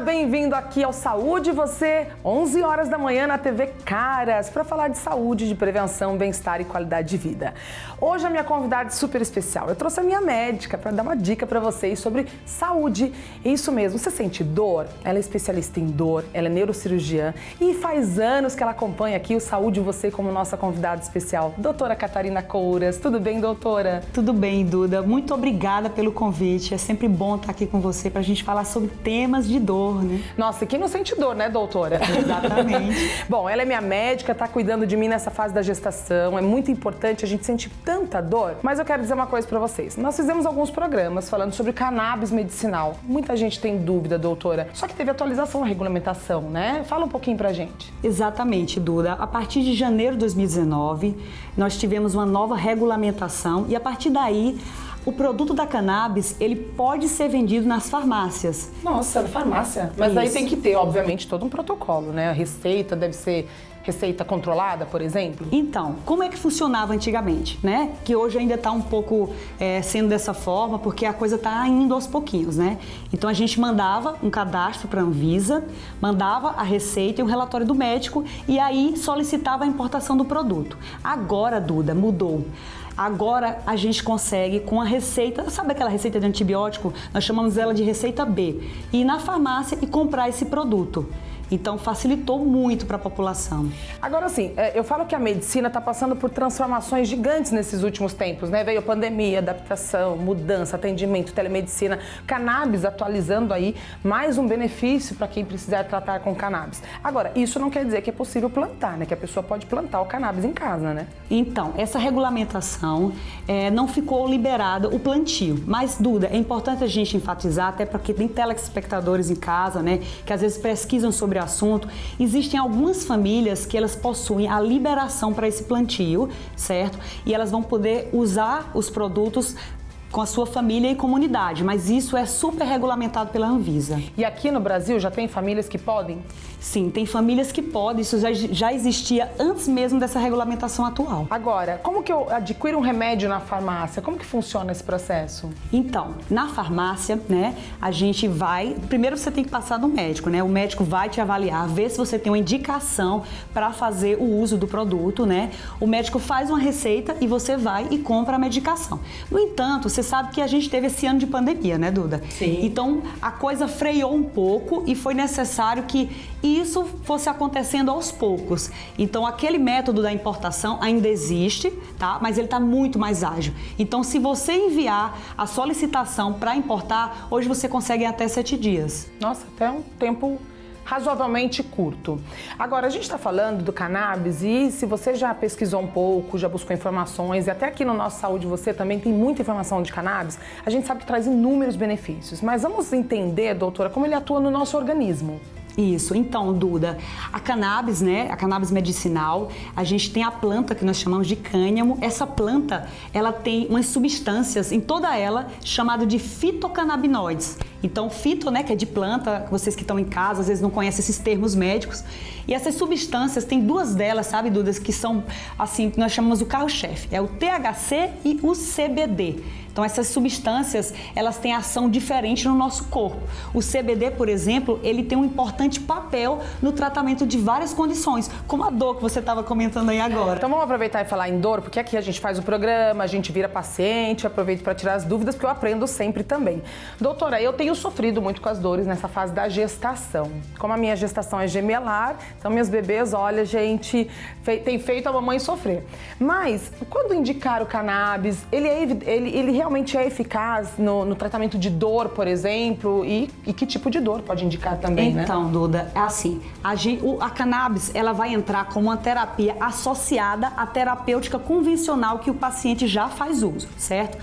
bem-vindo aqui ao Saúde Você, 11 horas da manhã na TV Caras, para falar de saúde, de prevenção, bem-estar e qualidade de vida. Hoje a minha convidada é super especial. Eu trouxe a minha médica para dar uma dica para vocês sobre saúde. É isso mesmo, você sente dor? Ela é especialista em dor, ela é neurocirurgiã e faz anos que ela acompanha aqui o Saúde Você como nossa convidada especial. Doutora Catarina Couras, tudo bem, doutora? Tudo bem, Duda. Muito obrigada pelo convite. É sempre bom estar aqui com você para a gente falar sobre temas de dor, né? Nossa, e quem não sente dor, né, doutora? Exatamente. Bom, ela é minha médica, tá cuidando de mim nessa fase da gestação. É muito importante, a gente sente tanta dor. Mas eu quero dizer uma coisa pra vocês. Nós fizemos alguns programas falando sobre cannabis medicinal. Muita gente tem dúvida, doutora. Só que teve atualização na regulamentação, né? Fala um pouquinho pra gente. Exatamente, Duda. A partir de janeiro de 2019, nós tivemos uma nova regulamentação e a partir daí, o produto da cannabis, ele pode ser vendido nas farmácias. Nossa, na farmácia? Mas daí tem que ter, obviamente, todo um protocolo, né? A receita deve ser receita controlada, por exemplo? Então, como é que funcionava antigamente, né? Que hoje ainda está um pouco sendo dessa forma, porque a coisa está indo aos pouquinhos, né? Então a gente mandava um cadastro para a Anvisa, mandava a receita e o relatório do médico e aí solicitava a importação do produto. Agora, Duda, mudou. Agora a gente consegue com a receita, sabe aquela receita de antibiótico? Nós chamamos ela de receita B. Ir na farmácia e comprar esse produto. Então facilitou muito para a população. Agora sim, eu falo que a medicina está passando por transformações gigantes nesses últimos tempos, né? Veio a pandemia, adaptação, mudança, atendimento, telemedicina, cannabis atualizando aí, mais um benefício para quem precisar tratar com cannabis. Agora, isso não quer dizer que é possível plantar, né? Que a pessoa pode plantar o cannabis em casa, né? Então, essa regulamentação não ficou liberada o plantio. Mas, Duda, é importante a gente enfatizar, até porque tem telespectadores em casa, né? Que às vezes pesquisam sobre assunto, existem algumas famílias que elas possuem a liberação para esse plantio, certo? E elas vão poder usar os produtos com a sua família e comunidade, mas isso é super regulamentado pela Anvisa. E aqui no Brasil já tem famílias que podem? Sim, tem famílias que podem, isso já existia antes mesmo dessa regulamentação atual. Agora, como que eu adquiro um remédio na farmácia? Como que funciona esse processo? Então, na farmácia, né, a gente vai... Primeiro você tem que passar no médico, né? O médico vai te avaliar, ver se você tem uma indicação para fazer o uso do produto, né? O médico faz uma receita e você vai e compra a medicação. No entanto, você sabe que a gente teve esse ano de pandemia, né, Duda? Sim. Então, a coisa freou um pouco e foi necessário que isso fosse acontecendo aos poucos. Então, aquele método da importação ainda existe, tá? Mas ele está muito mais ágil. Então, se você enviar a solicitação para importar, hoje você consegue em até 7 dias. Nossa, até um tempo razoavelmente curto. Agora, a gente está falando do cannabis e se você já pesquisou um pouco, já buscou informações, e até aqui no nosso Saúde Você também tem muita informação de cannabis, a gente sabe que traz inúmeros benefícios. Mas vamos entender, doutora, como ele atua no nosso organismo. Isso, então, Duda, a cannabis, né, a cannabis medicinal, a gente tem a planta que nós chamamos de cânhamo. Essa planta, ela tem umas substâncias em toda ela chamado de fitocannabinoides. Então, fito, né, que é de planta, vocês que estão em casa, às vezes não conhecem esses termos médicos. E essas substâncias, tem duas delas, sabe, Duda, que são, assim, que nós chamamos o carro-chefe. É o THC e o CBD. Então, essas substâncias, elas têm ação diferente no nosso corpo. O CBD, por exemplo, ele tem um importante papel no tratamento de várias condições, como a dor que você estava comentando aí agora. Então, vamos aproveitar e falar em dor, porque aqui a gente faz o programa, a gente vira paciente, aproveito para tirar as dúvidas, porque eu aprendo sempre também. Doutora, eu tenho sofrido muito com as dores nessa fase da gestação. Como a minha gestação é gemelar, então minhas bebês, olha, gente, tem feito a mamãe sofrer. Mas, quando indicar o cannabis, ele realmente é eficaz no tratamento de dor, por exemplo? E que tipo de dor pode indicar também, né? Então, Duda, é assim, a cannabis, ela vai entrar como uma terapia associada à terapêutica convencional que o paciente já faz uso, certo?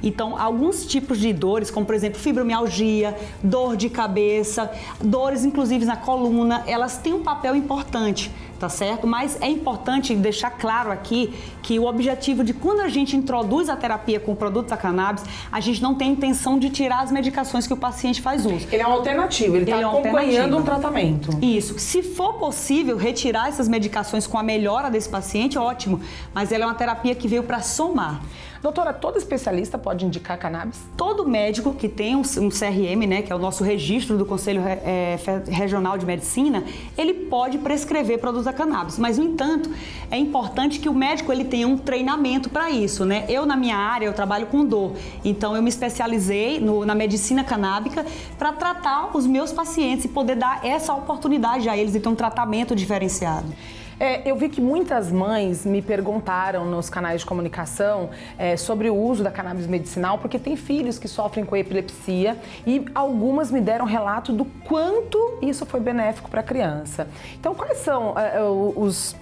Então, alguns tipos de dores, como por exemplo, fibromialgia, dor de cabeça, dores inclusive na coluna, elas têm um papel importante, tá certo? Mas é importante deixar claro aqui que o objetivo de quando a gente introduz a terapia com o produto da cannabis, a gente não tem intenção de tirar as medicações que o paciente faz uso. Ele é um alternativo, ele está acompanhando um tratamento. Isso. Se for possível retirar essas medicações com a melhora desse paciente, ótimo. Mas ela é uma terapia que veio para somar. Doutora, todo especialista pode indicar cannabis? Todo médico que tem um CRM, né, que é o nosso registro do Conselho Regional de Medicina, ele pode prescrever produtos da cannabis. Mas, no entanto, é importante que o médico ele tenha um treinamento para isso, né? Eu, na minha área, eu trabalho com dor. Então, eu me especializei na medicina canábica para tratar os meus pacientes e poder dar essa oportunidade a eles de ter um tratamento diferenciado. Eu vi que muitas mães me perguntaram nos canais de comunicação sobre o uso da cannabis medicinal, porque tem filhos que sofrem com epilepsia e algumas me deram relato do quanto isso foi benéfico para a criança. Então, quais são os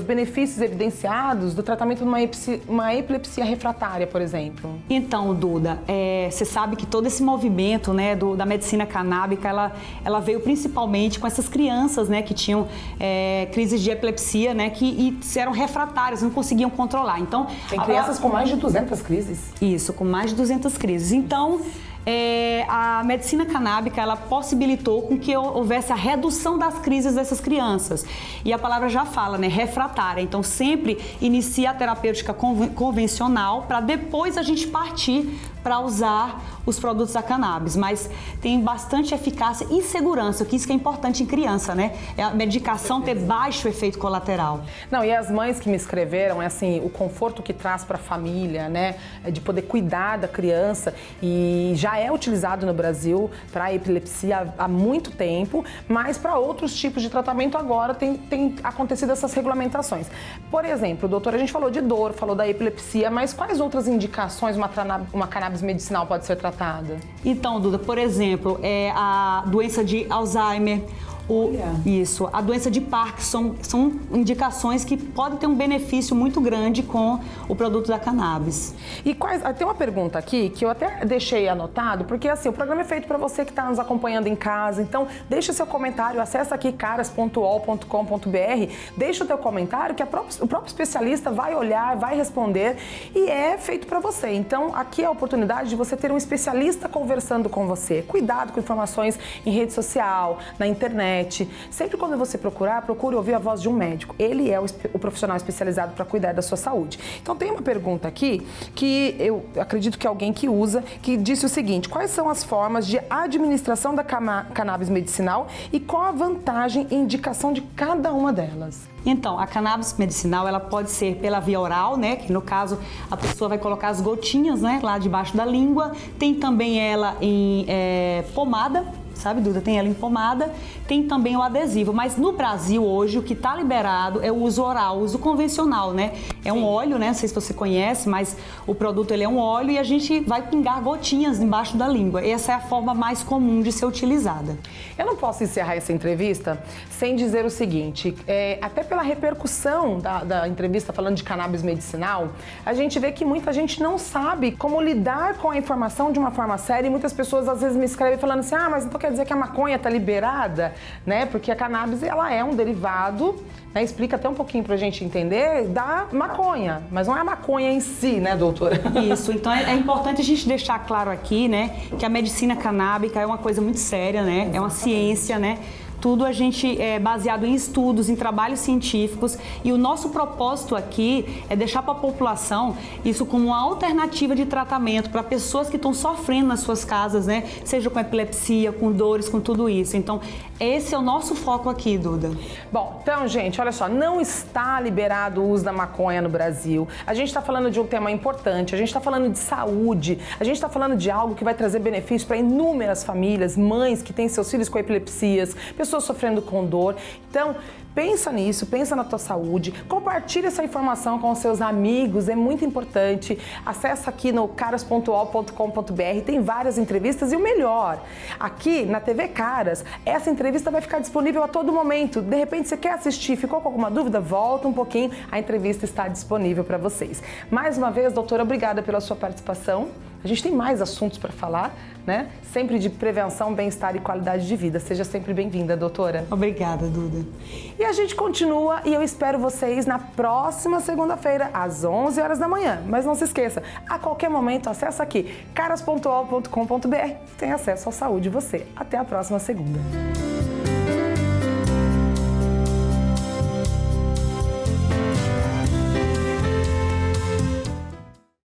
benefícios evidenciados do tratamento de uma epilepsia refratária, por exemplo? Então, Duda, você sabe que todo esse movimento, né, da medicina canábica, ela veio principalmente com essas crianças, né, que tinham crises de epilepsia, né, que eram refratárias, não conseguiam controlar. Então, tem crianças com mais de 200 crises? Isso, com mais de 200 crises. Então, a medicina canábica, ela possibilitou com que houvesse a redução das crises dessas crianças. E a palavra já fala, né, refratária. Então, sempre inicia a terapêutica convencional para depois a gente partir para usar os produtos da cannabis, mas tem bastante eficácia e segurança, que isso que é importante em criança, né? É a medicação ter baixo efeito colateral. Não, e as mães que me escreveram, assim, o conforto que traz para a família, né? De poder cuidar da criança, e já é utilizado no Brasil para epilepsia há muito tempo, mas para outros tipos de tratamento agora tem acontecido essas regulamentações. Por exemplo, doutora, a gente falou de dor, falou da epilepsia, mas quais outras indicações uma cannabis medicinal pode ser tratada? Então, Duda, por exemplo, a doença de Alzheimer, a doença de Parkinson, são indicações que podem ter um benefício muito grande com o produto da cannabis. E tem uma pergunta aqui que eu até deixei anotado, porque assim, o programa é feito para você que está nos acompanhando em casa, então deixa seu comentário, acessa aqui caras.ol.com.br, deixa o teu comentário que o próprio especialista vai olhar, vai responder e é feito para você. Então aqui é a oportunidade de você ter um especialista conversando com você. Cuidado com informações em rede social, na internet. Sempre quando você procure ouvir a voz de um médico. Ele é o profissional especializado para cuidar da sua saúde. Então tem uma pergunta aqui que eu acredito que é alguém que usa, que disse o seguinte: quais são as formas de administração da cannabis medicinal e qual a vantagem e indicação de cada uma delas? Então, a cannabis medicinal, ela pode ser pela via oral, né? Que no caso, a pessoa vai colocar as gotinhas, né? Lá debaixo da língua. Tem também ela em pomada, sabe, Duda? Tem ela em pomada, tem também o adesivo. Mas no Brasil, hoje, o que está liberado é o uso oral, o uso convencional, né? É um óleo, né? Não sei se você conhece, mas o produto, ele é um óleo e a gente vai pingar gotinhas embaixo da língua. Essa é a forma mais comum de ser utilizada. Eu não posso encerrar essa entrevista sem dizer o seguinte, até pela repercussão da entrevista falando de cannabis medicinal, a gente vê que muita gente não sabe como lidar com a informação de uma forma séria e muitas pessoas às vezes me escrevem falando assim, mas então quer dizer que a maconha está liberada, né? Porque a cannabis, ela é um derivado, né? Explica até um pouquinho pra gente entender, da maconha, mas não é a maconha em si, né, doutora? Isso, então é importante a gente deixar claro aqui, né, que a medicina canábica é uma coisa muito séria, né? Exatamente. É uma ciência, né? Tudo a gente é baseado em estudos, em trabalhos científicos, e o nosso propósito aqui é deixar para a população isso como uma alternativa de tratamento para pessoas que estão sofrendo nas suas casas, né? Seja com epilepsia, com dores, com tudo isso. Então, esse é o nosso foco aqui, Duda. Bom, então, gente, olha só, não está liberado o uso da maconha no Brasil. A gente está falando de um tema importante, a gente está falando de saúde, a gente está falando de algo que vai trazer benefício para inúmeras famílias, mães que têm seus filhos com epilepsias, pessoas sofrendo com dor. Então, pensa nisso, pensa na tua saúde, compartilha essa informação com os seus amigos, é muito importante. Acessa aqui no caras.ol.com.br, tem várias entrevistas e o melhor, aqui na TV Caras, essa entrevista vai ficar disponível a todo momento. De repente você quer assistir, ficou com alguma dúvida? Volta um pouquinho, a entrevista está disponível para vocês. Mais uma vez, doutora, obrigada pela sua participação. A gente tem mais assuntos para falar, né? Sempre de prevenção, bem-estar e qualidade de vida. Seja sempre bem-vinda, doutora. Obrigada, Duda. E a gente continua e eu espero vocês na próxima segunda-feira, às 11 horas da manhã. Mas não se esqueça, a qualquer momento, acessa aqui, caras.ol.com.br, tem acesso à saúde você. Até a próxima segunda.